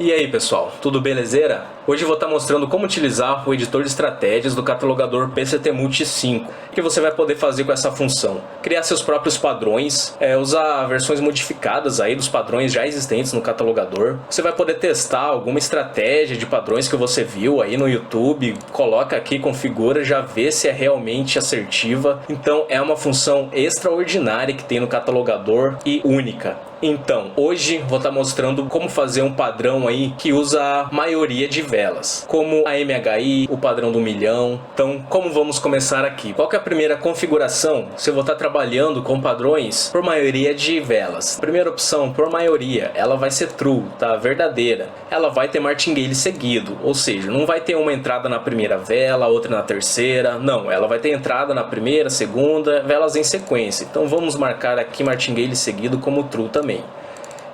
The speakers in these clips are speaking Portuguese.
E aí pessoal, tudo belezeira? Hoje eu vou estar mostrando como utilizar o editor de estratégias do catalogador PCT Multi 5, que você vai poder fazer com essa função. Criar seus próprios padrões, usar versões modificadas aí dos padrões já existentes no catalogador. Você vai poder testar alguma estratégia de padrões que você viu aí no YouTube, coloca aqui, configura, já vê se é realmente assertiva. Então é uma função extraordinária que tem no catalogador e única. Então, hoje vou estar mostrando como fazer um padrão aí que usa a maioria de velas, como a MHI, o padrão do milhão. Então, como vamos começar aqui? Qual que é a primeira configuração? Se eu vou estar trabalhando com padrões por maioria de velas. Primeira opção, por maioria, ela vai ser true, tá? Verdadeira. Ela vai ter martingale seguido, ou seja, não vai ter uma entrada na primeira vela, outra na terceira. Não, ela vai ter entrada na primeira, segunda, velas em sequência. Então, vamos marcar aqui martingale seguido como true também.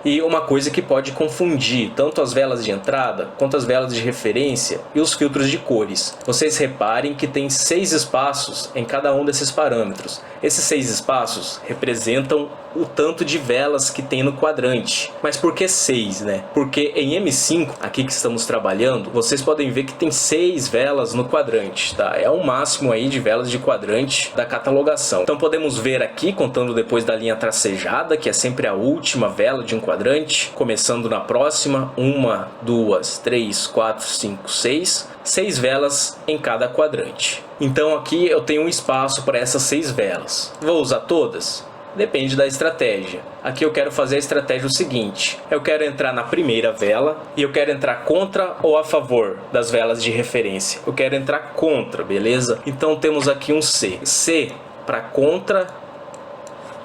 E uma coisa que pode confundir tanto as velas de entrada quanto as velas de referência e os filtros de cores. Vocês reparem que tem 6 espaços em cada um desses parâmetros. Esses 6 espaços representam o tanto de velas que tem no quadrante. Mas por que 6, né? Porque em M5, aqui que estamos trabalhando, vocês podem ver que tem 6 velas no quadrante, tá? É o máximo aí de velas de quadrante da catalogação. Então podemos ver aqui, contando depois da linha tracejada, que é sempre a última vela de um quadrante, começando na próxima, 1, 2, 3, 4, 5, 6, 6 velas em cada quadrante. Então aqui eu tenho um espaço para essas 6 velas. Vou usar todas? Depende da estratégia. Aqui eu quero fazer a estratégia o seguinte: eu quero entrar na primeira vela e eu quero entrar contra ou a favor das velas de referência. Eu quero entrar contra, beleza? Então temos aqui um C. C para contra,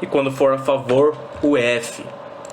e quando for a favor, o F.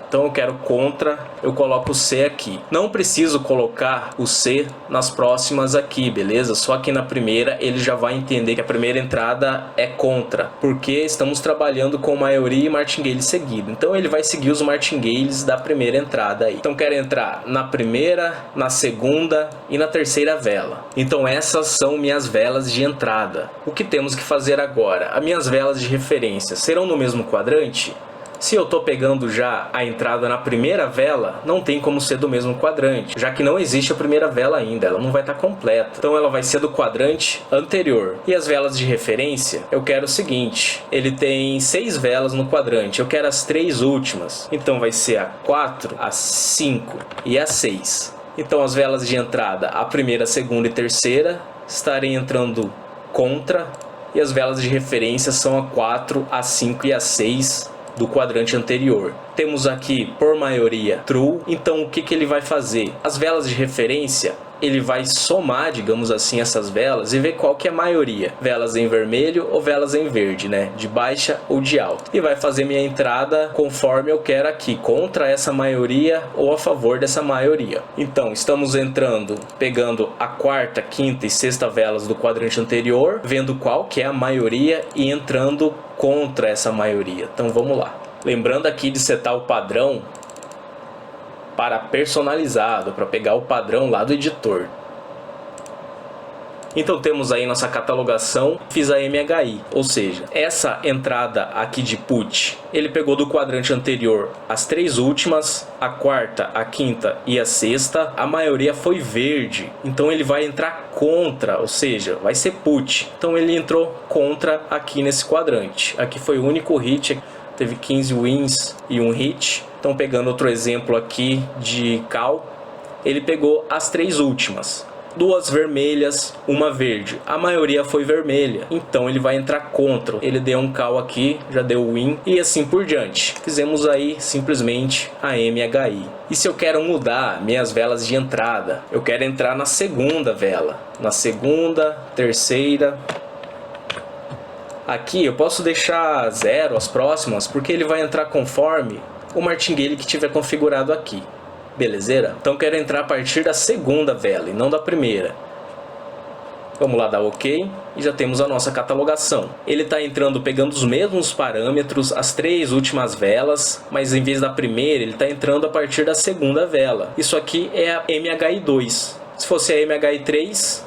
Então eu quero contra, eu coloco o C aqui. Não preciso colocar o C nas próximas aqui, beleza? Só aqui na primeira ele já vai entender que a primeira entrada é contra, porque estamos trabalhando com maioria e martingale seguido. Então ele vai seguir os martingales da primeira entrada aí. Então quero entrar na primeira, na segunda e na terceira vela. Então essas são minhas velas de entrada. O que temos que fazer agora? As minhas velas de referência serão no mesmo quadrante? Se eu estou pegando já a entrada na primeira vela, não tem como ser do mesmo quadrante, já que não existe a primeira vela ainda, ela não vai estar completa. Então ela vai ser do quadrante anterior. E as velas de referência, eu quero o seguinte: ele tem 6 velas no quadrante, eu quero as 3 últimas. Então vai ser a 4, a 5 e a 6. Então as velas de entrada, a primeira, a segunda e terceira, estarem entrando contra, e as velas de referência são a 4, a 5 e a 6 do quadrante anterior. Temos aqui por maioria true. Então o que ele vai fazer? As velas de referência, ele vai somar, digamos assim, essas velas e ver qual que é a maioria. Velas em vermelho ou velas em verde, né? De baixa ou de alta. E vai fazer minha entrada conforme eu quero aqui, contra essa maioria ou a favor dessa maioria. Então estamos entrando, pegando a quarta, quinta e sexta velas do quadrante anterior, vendo qual que é a maioria e entrando contra essa maioria. Então vamos lá. Lembrando aqui de setar o padrão para personalizado, para pegar o padrão lá do editor. Então temos aí nossa catalogação, fiz a MHI, ou seja, essa entrada aqui de put, ele pegou do quadrante anterior as 3 últimas, a quarta, a quinta e a sexta, a maioria foi verde, então ele vai entrar contra, ou seja, vai ser put, então ele entrou contra aqui nesse quadrante. Aqui foi o único hit, teve 15 wins e um hit. Então pegando outro exemplo aqui de call, ele pegou as 3 últimas, 2 vermelhas, 1 verde, a maioria foi vermelha, então ele vai entrar contra, ele deu um call aqui, já deu win e assim por diante. Fizemos aí simplesmente a MHI. E se eu quero mudar minhas velas de entrada, eu quero entrar na segunda vela, na segunda, terceira. Aqui eu posso deixar 0 as próximas, porque ele vai entrar conforme o martingale que tiver configurado aqui. Belezeira? Então quero entrar a partir da segunda vela e não da primeira. Vamos lá dar OK e já temos a nossa catalogação. Ele está entrando pegando os mesmos parâmetros, as 3 últimas velas, mas em vez da primeira ele está entrando a partir da segunda vela. Isso aqui é a MHI2. Se fosse a MHI3,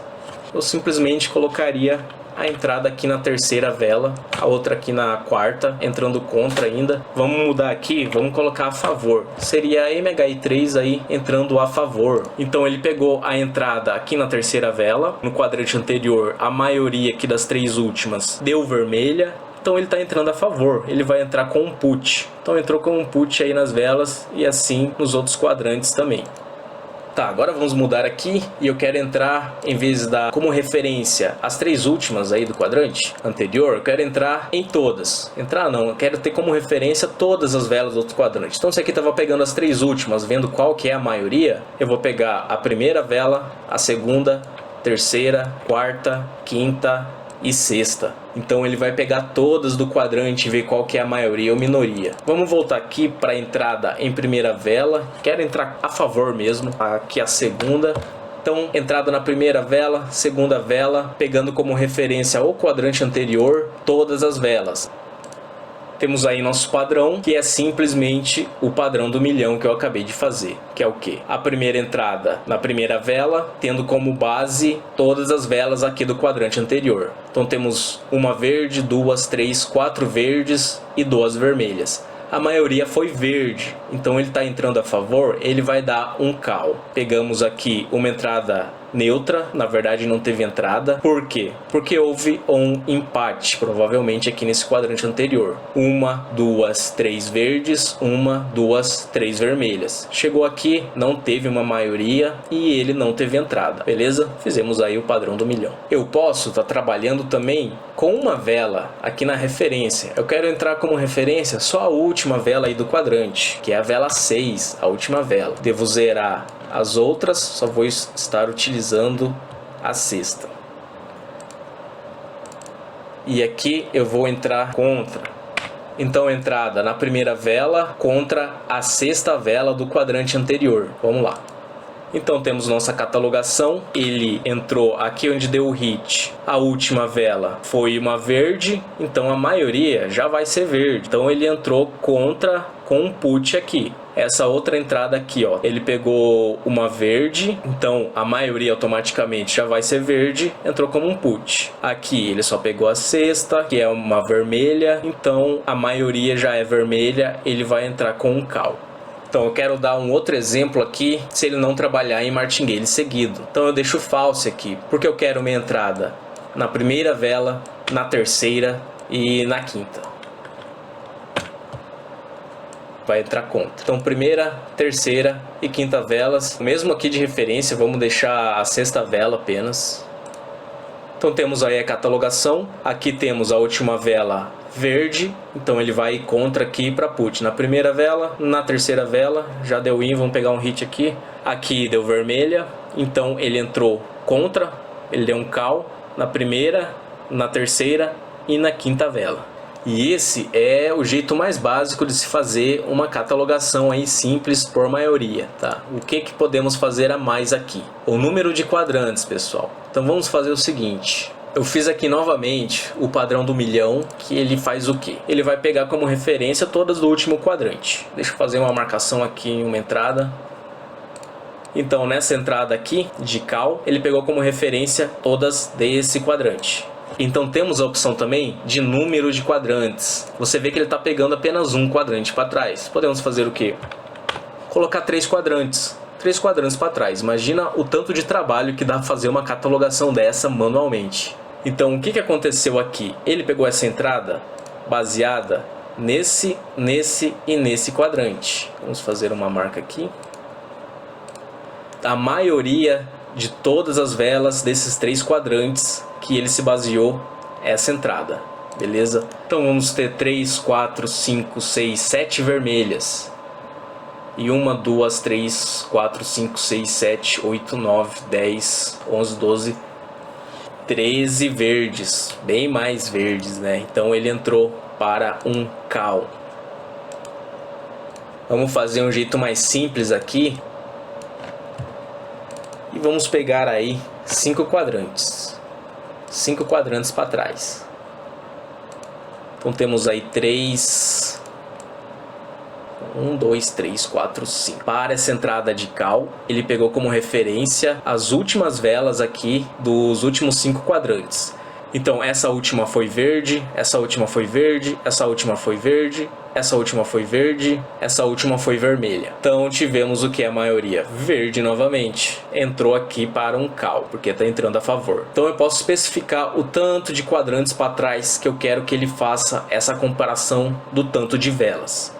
eu simplesmente colocaria a a entrada aqui na terceira vela, a outra aqui na quarta, entrando contra ainda. Vamos mudar aqui, vamos colocar a favor. Seria a MHI3 aí entrando a favor. Então ele pegou a entrada aqui na terceira vela. No quadrante anterior, a maioria aqui das três últimas deu vermelha. Então ele está entrando a favor, ele vai entrar com um put. Então entrou com um put aí nas velas e assim nos outros quadrantes também. Tá, agora vamos mudar aqui e eu quero entrar, em vez da como referência as três últimas aí do quadrante anterior, eu quero entrar em todas. Entrar não, eu quero ter como referência todas as velas do outro quadrante. Então se aqui estava pegando as três últimas, vendo qual que é a maioria, eu vou pegar a primeira vela, a segunda, terceira, quarta, quinta e sexta. Então ele vai pegar todas do quadrante e ver qual que é a maioria ou minoria. Vamos voltar aqui para a entrada em primeira vela. Quero entrar a favor mesmo. Aqui a segunda. Então entrada na primeira vela, segunda vela, pegando como referência o quadrante anterior, todas as velas. Temos aí nosso padrão, que é simplesmente o padrão do milhão que eu acabei de fazer. Que é o quê? A primeira entrada na primeira vela, tendo como base todas as velas aqui do quadrante anterior. Então temos uma verde, duas, três, quatro verdes e duas vermelhas. A maioria foi verde, então ele está entrando a favor, ele vai dar um call. Pegamos aqui uma entrada neutra, na verdade não teve entrada. Por quê? Porque houve um empate, provavelmente aqui nesse quadrante anterior. Uma, duas, três verdes, uma, duas, três vermelhas. Chegou aqui, não teve uma maioria e ele não teve entrada, beleza? Fizemos aí o padrão do milhão. Eu posso estar trabalhando também com uma vela aqui na referência. Eu quero entrar como referência só a última vela aí do quadrante, que é a vela 6, a última vela. Devo zerar as outras, só vou estar utilizando a sexta. E aqui eu vou entrar contra. Então entrada na primeira vela contra a sexta vela do quadrante anterior. Vamos lá. Então temos nossa catalogação, ele entrou aqui onde deu o hit, a última vela foi uma verde, então a maioria já vai ser verde, então ele entrou contra com um put aqui. Essa outra entrada aqui, ó, ele pegou uma verde, então a maioria automaticamente já vai ser verde, entrou como um put. Aqui ele só pegou a sexta, que é uma vermelha, então a maioria já é vermelha, ele vai entrar com um call. Então eu quero dar um outro exemplo aqui, se ele não trabalhar em martingale seguido. Então eu deixo false aqui, porque eu quero minha entrada na primeira vela, na terceira e na quinta. Vai entrar contra. Então primeira, terceira e quinta velas. Mesmo aqui de referência, vamos deixar a sexta vela apenas. Então temos aí a catalogação. Aqui temos a última vela verde, então ele vai contra aqui para put. Na primeira vela, na terceira vela, já deu in, vamos pegar um hit aqui. Aqui deu vermelha, então ele entrou contra, ele deu um call na primeira, na terceira e na quinta vela. E esse é o jeito mais básico de se fazer uma catalogação aí simples por maioria, tá? O que podemos fazer a mais aqui? O número de quadrantes, pessoal. Então vamos fazer o seguinte. Eu fiz aqui novamente o padrão do milhão, que ele faz o quê? Ele vai pegar como referência todas do último quadrante. Deixa eu fazer uma marcação aqui em uma entrada. Então nessa entrada aqui de call, ele pegou como referência todas desse quadrante. Então temos a opção também de número de quadrantes. Você vê que ele está pegando apenas um quadrante para trás. Podemos fazer o quê? Colocar três quadrantes para trás. Imagina o tanto de trabalho que dá para fazer uma catalogação dessa manualmente. Então o que aconteceu aqui? Ele pegou essa entrada baseada nesse e nesse quadrante. Vamos fazer uma marca aqui. A maioria de todas as velas desses três quadrantes que ele se baseou essa entrada, beleza? Então vamos ter 3, 4, 5, 6, 7 vermelhas. E 1, 2, 3, 4, 5, 6, 7, 8, 9, 10, 11, 12, 13 verdes. Bem mais verdes, né? Então ele entrou para um call. Vamos fazer um jeito mais simples aqui. E vamos pegar aí 5 quadrantes. 5 quadrantes para trás. Então temos aí 3... 1, 2, 3, 4, 5. Para essa entrada de call, ele pegou como referência as últimas velas aqui dos últimos 5 quadrantes. Então essa última foi verde, essa última foi verde, essa última foi verde, essa última foi verde, essa última foi vermelha. Então tivemos o que é a maioria? Verde novamente. Entrou aqui para um cal, porque está entrando a favor. Então eu posso especificar o tanto de quadrantes para trás que eu quero que ele faça essa comparação do tanto de velas.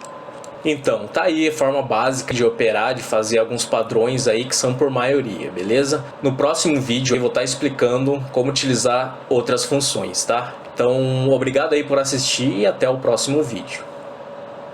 Então, tá aí a forma básica de operar, de fazer alguns padrões aí que são por maioria, beleza? No próximo vídeo eu vou estar explicando como utilizar outras funções, tá? Então, obrigado aí por assistir e até o próximo vídeo.